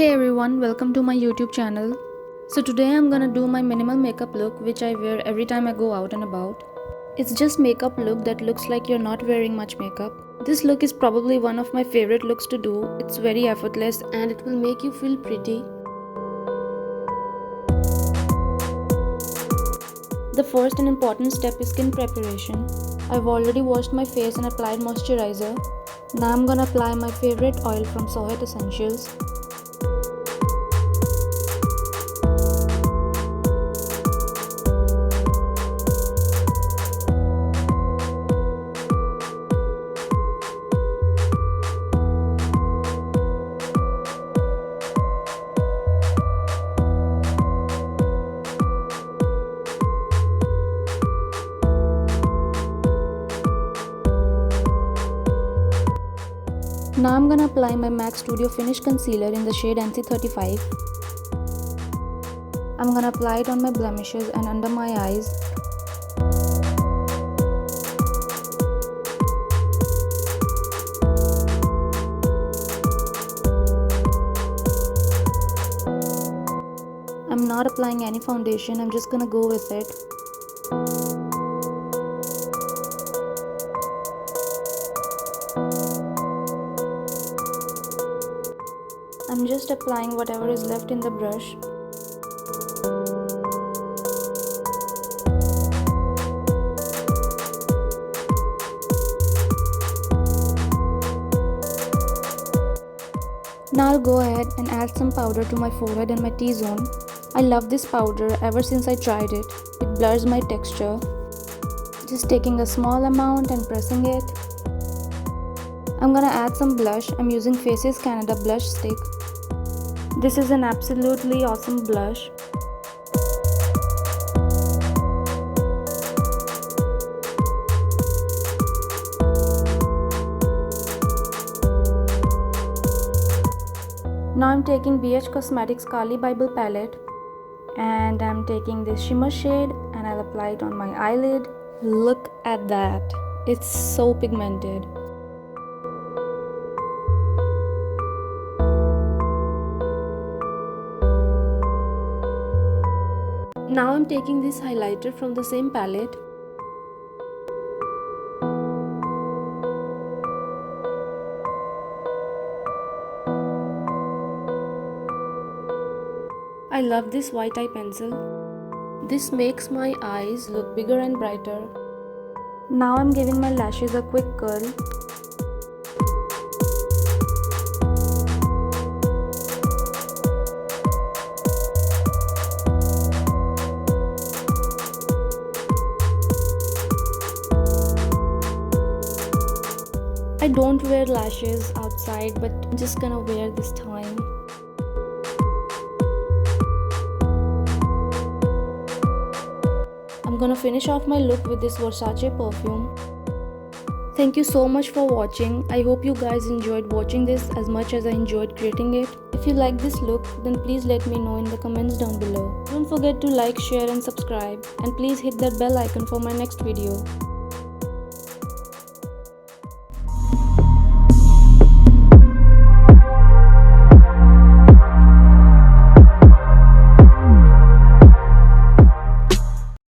Hey everyone, welcome to my YouTube channel. So today I'm gonna do my minimal makeup look which I wear every time I go out and about. It's just makeup look that looks like you're not wearing much makeup. This look is probably one of my favorite looks to do. It's very effortless and it will make you feel pretty. The first and important step is skin preparation. I've already washed my face and applied moisturizer. Now I'm gonna apply my favorite oil from Souhait Essentials. Now I'm gonna apply my M.A.C Studio Finish Concealer in the shade NC35. I'm gonna apply it on my blemishes and under my eyes. I'm not applying any foundation, I'm just gonna go with it. I'm just applying whatever is left in the brush. Now I'll go ahead and add some powder to my forehead and my T-zone. I love this powder ever since I tried it. It blurs my texture. Just taking a small amount and pressing it. I'm gonna add some blush. I'm using Faces Canada blush stick. This is an absolutely awesome blush. Now I'm taking BH Cosmetics Kali Bible palette and I'm taking this shimmer shade and I'll apply it on my eyelid. Look at that. It's so pigmented. Now I'm taking this highlighter from the same palette. I love this white eye pencil. This makes my eyes look bigger and brighter. Now I'm giving my lashes a quick curl. I don't wear lashes outside, but I'm just gonna wear this time. I'm gonna finish off my look with this Versace perfume. Thank you so much for watching. I hope you guys enjoyed watching this as much as I enjoyed creating it. If you like this look, then please let me know in the comments down below. Don't forget to like, share and subscribe. And please hit that bell icon for my next video.